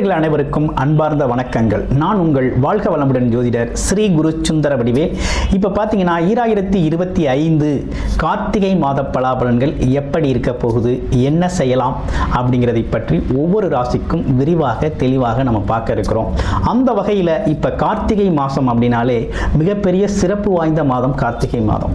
நேயர்கள் அனைவருக்கும் அன்பார்ந்த வணக்கங்கள். நான் உங்கள் வாழ்க வளமுடன் ஜோதிடர் ஸ்ரீ குரு சுந்தர வடிவேல். இப்போ பார்த்தீங்கன்னா 2025 கார்த்திகை மாத பலாபலன்கள் எப்படி இருக்க போகுது, என்ன செய்யலாம் அப்படிங்கிறதை பற்றி ஒவ்வொரு ராசிக்கும் விரிவாக தெளிவாக நம்ம பார்க்க இருக்கிறோம். அந்த வகையில் இப்போ கார்த்திகை மாதம் அப்படின்னாலே மிகப்பெரிய சிறப்பு வாய்ந்த மாதம் கார்த்திகை மாதம்.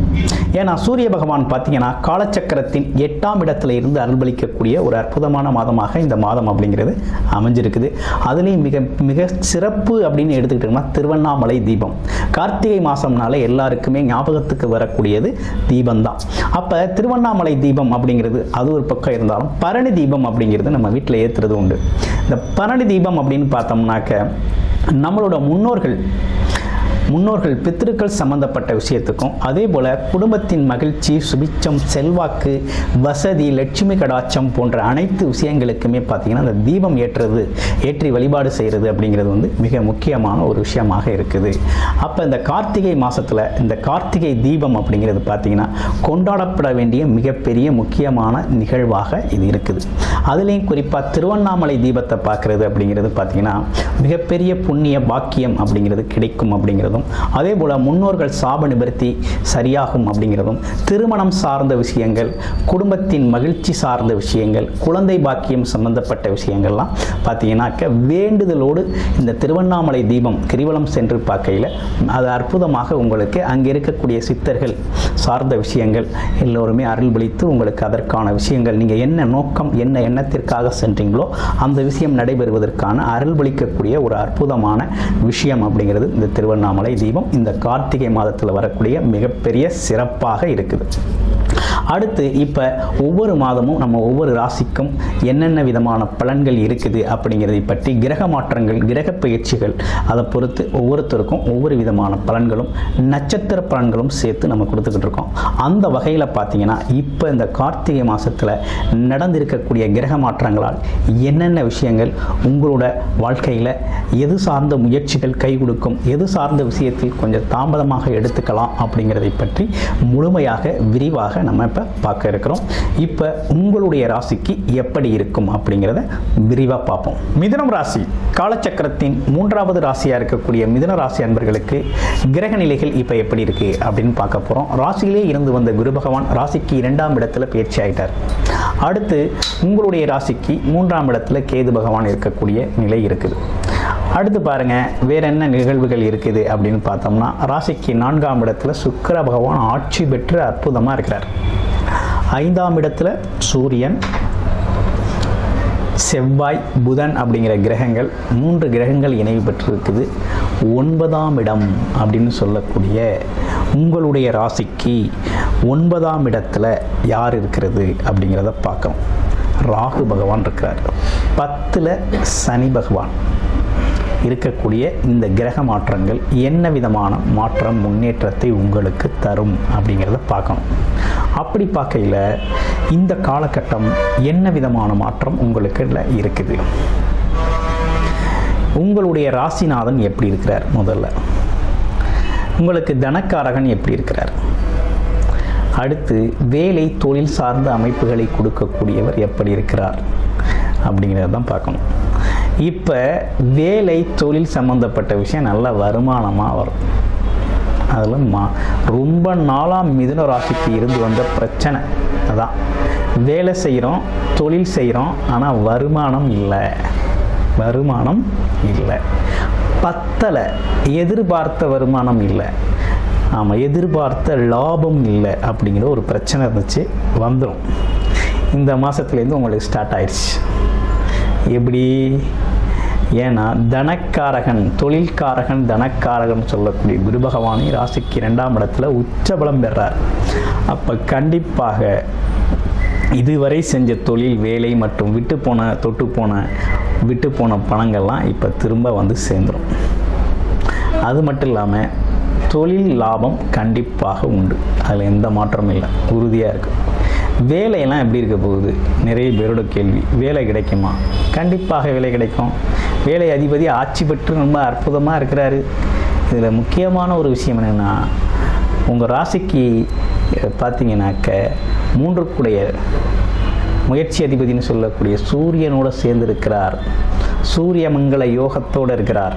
ஏன்னா சூரிய பகவான் பார்த்தீங்கன்னா காலச்சக்கரத்தின் 8ஆம் இடத்துல இருந்து அருள்பளிக்கக்கூடிய ஒரு அற்புதமான மாதமாக இந்த மாதம் அப்படிங்கிறது அமைஞ்சிருக்குது. அதுலேயும் மிக மிக சிறப்பு அப்படின்னு எடுத்துக்கிட்டோம்னா திருவண்ணாமலை தீபம். கார்த்திகை மாதம்னால எல்லாருக்குமே ஞாபகத்துக்கு வரக்கூடியது தீபம் தான். அப்போ திருவண்ணாமலை தீபம் அப்படிங்கிறது அது ஒரு பக்கம் இருந்தாலும் பரணி தீபம் அப்படிங்கிறது நம்ம வீட்டில் ஏற்றுறது உண்டு. இந்த பரணி தீபம் அப்படின்னு பார்த்தோம்னாக்க நம்மளோட முன்னோர்கள் பித்திருக்கள் சம்பந்தப்பட்ட விஷயத்துக்கும் அதே போல் குடும்பத்தின் மகிழ்ச்சி, சுபிச்சம், செல்வாக்கு, வசதி, லட்சுமி கடாட்சம் போன்ற அனைத்து விஷயங்களுக்குமே பார்த்திங்கன்னா இந்த தீபம் ஏற்றி வழிபாடு செய்கிறது அப்படிங்கிறது மிக முக்கியமான ஒரு விஷயமாக இருக்குது. அப்போ இந்த கார்த்திகை மாதத்தில் இந்த கார்த்திகை தீபம் அப்படிங்கிறது பார்த்திங்கன்னா கொண்டாடப்பட வேண்டிய மிகப்பெரிய முக்கியமான நிகழ்வாக இது இருக்குது. அதுலேயும் குறிப்பாக திருவண்ணாமலை தீபத்தை பார்க்குறது அப்படிங்கிறது பார்த்திங்கன்னா மிகப்பெரிய புண்ணிய பாக்கியம் அப்படிங்கிறது கிடைக்கும் அப்படிங்கிறதும், அதே போல முன்னோர்கள் சாப நிவர்த்தி சரியாகும் அப்படிங்கிறதும், திருமணம் சார்ந்த விஷயங்கள், குடும்பத்தின் மகிழ்ச்சி சார்ந்த விஷயங்கள், குழந்தை பாக்கியம் சம்பந்தப்பட்ட விஷயங்கள்லாம் பார்த்தீங்கன்னாக்க வேண்டுதலோடு இந்த திருவண்ணாமலை தீபம் கிரிவலம் சென்று பார்க்கையில் அது அற்புதமாக உங்களுக்கு அங்கே இருக்கக்கூடிய சித்தர்கள் சார்ந்த விஷயங்கள் எல்லோருமே அருள்பளித்து உங்களுக்கு அதற்கான விஷயங்கள் நீங்கள் என்ன நோக்கம் என்ன எண்ணத்திற்காக சென்றீங்களோ அந்த விஷயம் நடைபெறுவதற்கான அருள்பளிக்கக்கூடிய ஒரு அற்புதமான விஷயம் அப்படிங்கிறது இந்த திருவண்ணாமலை தீபம் இந்த கார்த்திகை மாதத்தில் வரக்கூடிய மிகப்பெரிய சிறப்பாக இருக்குது. அடுத்து இப்போ ஒவ்வொரு மாதமும் நம்ம ஒவ்வொரு ராசிக்கும் என்னென்ன விதமான பலன்கள் இருக்குது அப்படிங்கிறதை பற்றி கிரக மாற்றங்கள், கிரக பயிற்சிகள் அதை பொறுத்து ஒவ்வொருத்தருக்கும் ஒவ்வொரு விதமான பலன்களும் நட்சத்திர பலன்களும் சேர்த்து நம்ம கொடுத்துக்கிட்டு இருக்கோம். அந்த வகையில் பார்த்தீங்கன்னா இப்போ இந்த கார்த்திகை மாதத்தில் நடந்திருக்கக்கூடிய கிரக மாற்றங்களால் என்னென்ன விஷயங்கள் உங்களோட வாழ்க்கையில் எது சார்ந்த முயற்சிகள் கை கொடுக்கும், எது சார்ந்த விஷயத்தில் கொஞ்சம் தாமதமாக எடுத்துக்கலாம் அப்படிங்கிறதை பற்றி முழுமையாக விரிவாக நம்ம இப்போ பார்க்க இருக்கிறோம். இப்போ உங்களுடைய ராசிக்கு எப்படி இருக்கும் அப்படிங்கிறத விரிவாக பார்ப்போம். மிதுனம் ராசி காலச்சக்கரத்தின் 3வது ராசியாக இருக்கக்கூடிய மிதுன ராசி அன்பர்களுக்கு கிரக நிலைகள் இப்போ எப்படி இருக்கு அப்படின்னு பார்க்க போகிறோம். ராசியிலே இருந்து வந்த குரு பகவான் ராசிக்கு 2ஆம் இடத்துல பயிற்சி ஆயிட்டார். அடுத்து உங்களுடைய ராசிக்கு 3ஆம் இடத்துல கேது பகவான் இருக்கக்கூடிய நிலை இருக்குது. அடுத்து பாருங்க வேற என்ன நிகழ்வுகள் இருக்குது அப்படின்னு பார்த்தோம்னா ராசிக்கு 4ஆம் இடத்துல சுக்கிர பகவான் ஆட்சி பெற்று அற்புதமாக இருக்கிறார். 5ஆம் இடத்துல சூரியன், செவ்வாய், புதன் அப்படிங்கிற கிரகங்கள் 3 கிரகங்கள் இணைவு பெற்றிருக்குது. 9ஆம் இடம் அப்படின்னு சொல்லக்கூடிய உங்களுடைய ராசிக்கு 9ஆம் இடத்துல யார் இருக்கிறது அப்படிங்கிறத பார்க்கணும். ராகு பகவான் இருக்கிறார். 10ல் சனி பகவான் இருக்கக்கூடிய இந்த கிரக மாற்றங்கள் என்ன விதமான மாற்றம் முன்னேற்றத்தை உங்களுக்கு தரும் அப்படிங்கிறத பார்க்கணும். அப்படி பார்க்கையில் இந்த காலகட்டம் என்ன விதமான மாற்றம் உங்களுக்கு இருக்குது. உங்களுடைய ராசிநாதன் எப்படி இருக்கிறார், முதல்ல உங்களுக்கு தனக்காரகன் எப்படி இருக்கிறார், அடுத்து வேலை தொழில் சார்ந்த அமைப்புகளை கொடுக்கக்கூடியவர் எப்படி இருக்கிறார் அப்படிங்கிறத தான் பார்க்கணும். இப்போ வேலை தொழில் சம்மந்தப்பட்ட விஷயம் நல்ல வருமானமாக வரும். அதில் ரொம்ப நாளாக மிதுன ராசிக்கு இருந்து வந்த பிரச்சனை அதான், வேலை செய்கிறோம், தொழில் செய்கிறோம், ஆனால் வருமானம் இல்லை. 10ல் எதிர்பார்த்த வருமானம் இல்லை, ஆமாம் எதிர்பார்த்த லாபம் இல்லை அப்படிங்கிற ஒரு பிரச்சனை இருந்துச்சு, வந்துடும். இந்த மாதத்துலேருந்து உங்களுக்கு ஸ்டார்ட் ஆயிடுச்சு. எப்படி? ஏன்னா தனக்காரகன், தொழில்காரகன், தனக்காரகன் சொல்லக்கூடிய குரு பகவானை ராசிக்கு 2ஆம் இடத்துல உச்சபலம் பெறார். அப்போ கண்டிப்பாக இதுவரை செஞ்ச தொழில், வேலை மற்றும் விட்டு போன பணங்கள்லாம் இப்போ திரும்ப வந்து சேர்ந்துடும். அது மட்டும் இல்லாமல் தொழில் லாபம் கண்டிப்பாக உண்டு, அதில் எந்த மாற்றமும் இல்லை, உறுதியாக இருக்குது. வேலையெல்லாம் எப்படி இருக்க போகுது, நிறைய பேரோட கேள்வி. வேலை கிடைக்குமா? கண்டிப்பாக வேலை கிடைக்கும். வேலை அதிபதி ஆட்சி பெற்று ரொம்ப அற்புதமாக இருக்கிறாரு. இதில் முக்கியமான ஒரு விஷயம் என்னென்னா, உங்கள் ராசிக்கு பார்த்தீங்கன்னாக்க 3க்குடைய முயற்சி அதிபதினு சொல்லக்கூடிய சூரியனோடு சேர்ந்திருக்கிறார். சூரிய மங்கள யோகத்தோடு இருக்கிறார்.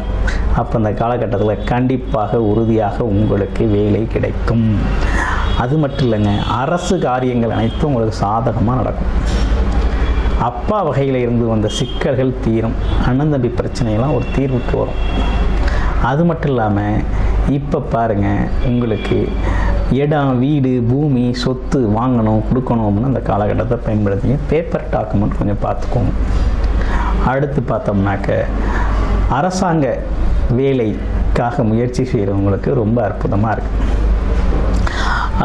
அப்போ அந்த காலகட்டத்தில் கண்டிப்பாக உறுதியாக உங்களுக்கு வேலை கிடைக்கும். அது மட்டும் இல்லைங்க, அரசு காரியங்கள் அனைத்தும் உங்களுக்கு சாதகமாக நடக்கும். அப்பா வகையில் இருந்து வந்த சிக்கல்கள் தீரும். அண்ணன் தம்பி பிரச்சனையெல்லாம் ஒரு தீர்வுக்கு வரும். அது மட்டும் இல்லாமல் இப்போ பாருங்கள், உங்களுக்கு இடம், வீடு, பூமி, சொத்து வாங்கணும் கொடுக்கணும் அப்படின்னு அந்த காலகட்டத்தை பயன்படுத்திங்க. பேப்பர் டாக்குமெண்ட் கொஞ்சம் பார்த்துக்கோங்க. அடுத்து பார்த்தோம்னாக்க அரசாங்க வேலைக்காக முயற்சி செய்கிறவங்களுக்கு ரொம்ப அற்புதமாக இருக்குது.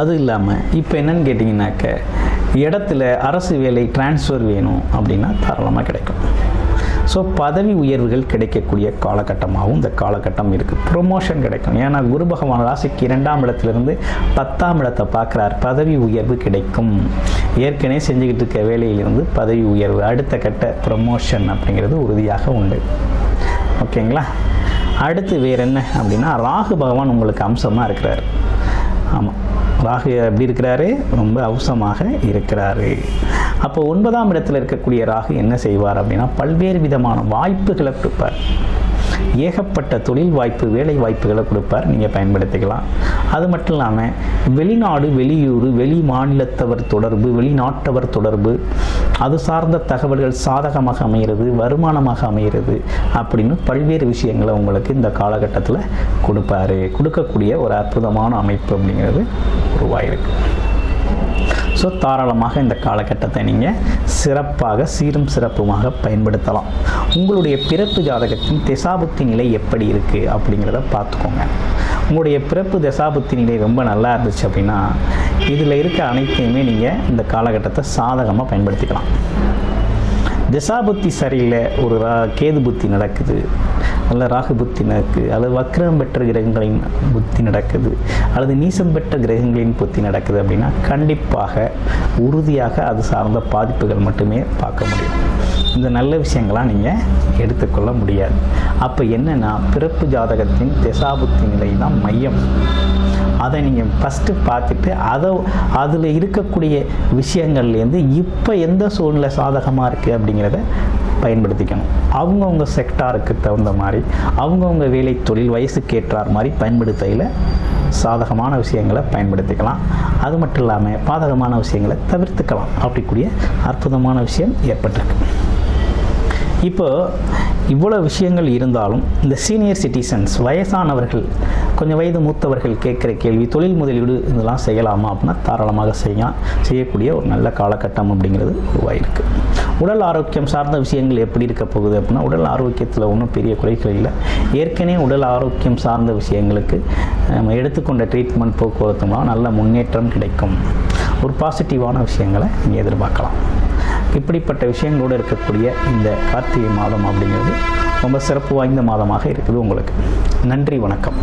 அது இல்லாமல் இப்போ என்னன்னு கேட்டிங்கனாக்க, இடத்துல அரசு வேலை டிரான்ஸ்ஃபர் வேணும் அப்படின்னா தாராளமாக கிடைக்கும். ஸோ பதவி உயர்வுகள் கிடைக்கக்கூடிய காலகட்டமாகவும் இந்த காலகட்டம் இருக்குது. ப்ரொமோஷன் கிடைக்கும். ஏன்னா குரு பகவான் ராசிக்கு 2ஆம் இடத்துலேருந்து 10ஆம் இடத்தை பார்க்குறார். பதவி உயர்வு கிடைக்கும். ஏற்கனவே செஞ்சுக்கிட்டு இருக்க வேலையிலிருந்து பதவி உயர்வு, அடுத்த கட்ட ப்ரொமோஷன் அப்படிங்கிறது உறுதியாக உண்டு. ஓகேங்களா? அடுத்து வேறு என்ன அப்படின்னா, ராகு பகவான் உங்களுக்கு அம்சமாக இருக்கிறார். ஆமாம், ராகு எப்படி இருக்கிறாரு? ரொம்ப அம்சமாக இருக்கிறாரு. அப்போ 9ஆம் இடத்தில் இருக்கக்கூடிய ராகு என்ன செய்வார் அப்படின்னா, பல்வேறு விதமான வாய்ப்புகளை கொடுப்பார். ஏகப்பட்ட தொழில் வாய்ப்பு, வேலை வாய்ப்புகளை கொடுப்பார். நீங்கள் பயன்படுத்திக்கலாம். அது மட்டும் இல்லாமல் வெளிநாடு, வெளியூர், வெளி மாநிலத்தவர் தொடர்பு, வெளிநாட்டவர் தொடர்பு, அது சார்ந்த தகவல்கள் சாதகமாக அமைகிறது, வருமானமாக அமைகிறது அப்படின்னு பல்வேறு விஷயங்களை உங்களுக்கு இந்த காலகட்டத்தில் கொடுக்கக்கூடிய ஒரு அற்புதமான அமைப்பு அப்படிங்கிறது உருவாயிருக்கு. ஸோ தாராளமாக இந்த காலகட்டத்தை நீங்கள் சிறப்பாக சீரும் சிறப்புமாக பயன்படுத்தலாம். உங்களுடைய பிறப்பு ஜாதகத்தின் திசாபுத்தி நிலை எப்படி இருக்குது அப்படிங்கிறத பார்த்துக்கோங்க. உங்களுடைய பிறப்பு தசாபுத்தி நிலை ரொம்ப நல்லா இருந்துச்சு அப்படின்னா இதில் இருக்க அனைத்தையுமே நீங்கள் இந்த காலகட்டத்தை சாதகமாக பயன்படுத்திக்கலாம். திசாபுத்தி சரியில்லை, ஒரு கேது புத்தி நடக்குது, அல்ல ராகு புத்தி நடக்குது, அல்லது வக்ரம் பெற்ற கிரகங்களின் புத்தி நடக்குது, அல்லது நீசம் பெற்ற கிரகங்களின் புத்தி நடக்குது அப்படின்னா கண்டிப்பாக உறுதியாக அது சார்ந்த பாதிப்புகள் மட்டுமே பார்க்க முடியும். இந்த நல்ல விஷயங்களாம் நீங்கள் எடுத்துக்கொள்ள முடியாது. அப்போ என்னென்னா, பிறப்பு ஜாதகத்தின் திசாபுத்தி நிலை தான் மையம். அதை நீங்கள் ஃபஸ்ட்டு பார்த்துட்டு அதில் இருக்கக்கூடிய விஷயங்கள்லேருந்து இப்போ எந்த சூழ்நிலை சாதகமாக இருக்குது அப்படிங்கிறத பயன்படுத்திக்கணும். அவங்கவுங்க செக்டாருக்கு தகுந்த மாதிரி, அவங்கவுங்க வேலை தொழில் வயசுக்கு ஏற்றார் மாதிரி பயன்படுத்தையில் சாதகமான விஷயங்களை பயன்படுத்திக்கலாம். அது மட்டும் இல்லாமல் பாதகமான விஷயங்களை தவிர்த்துக்கலாம். அப்படிக்கூடிய அற்புதமான விஷயம் ஏற்பட்டிருக்கு. இப்போ இவ்வளோ விஷயங்கள் இருந்தாலும் இந்த சீனியர் சிட்டிசன்ஸ், வயசானவர்கள், கொஞ்சம் வயது மூத்தவர்கள் கேட்குற கேள்வி, தொழில் முதலீடு இதெல்லாம் செய்யலாமா அப்படின்னா தாராளமாக செய்யக்கூடிய ஒரு நல்ல காலகட்டம் அப்படிங்கிறது உருவாயிருக்கு. உடல் ஆரோக்கியம் சார்ந்த விஷயங்கள் எப்படி இருக்க போகுது அப்படின்னா, உடல் ஆரோக்கியத்தில் ஒன்றும் பெரிய குறைகள் இல்லை. ஏற்கனவே உடல் ஆரோக்கியம் சார்ந்த விஷயங்களுக்கு நம்ம எடுத்துக்கொண்ட ட்ரீட்மெண்ட் போக்குவரத்துலாம் நல்ல முன்னேற்றம் கிடைக்கும். ஒரு பாசிட்டிவான விஷயங்களை நீங்கள் எதிர்பார்க்கலாம். இப்படிப்பட்ட விஷயங்களோடு இருக்கக்கூடிய இந்த கார்த்திகை மாதம் அப்படிங்கிறது ரொம்ப சிறப்பு வாய்ந்த மாதமாக இருக்குது உங்களுக்கு. நன்றி, வணக்கம்.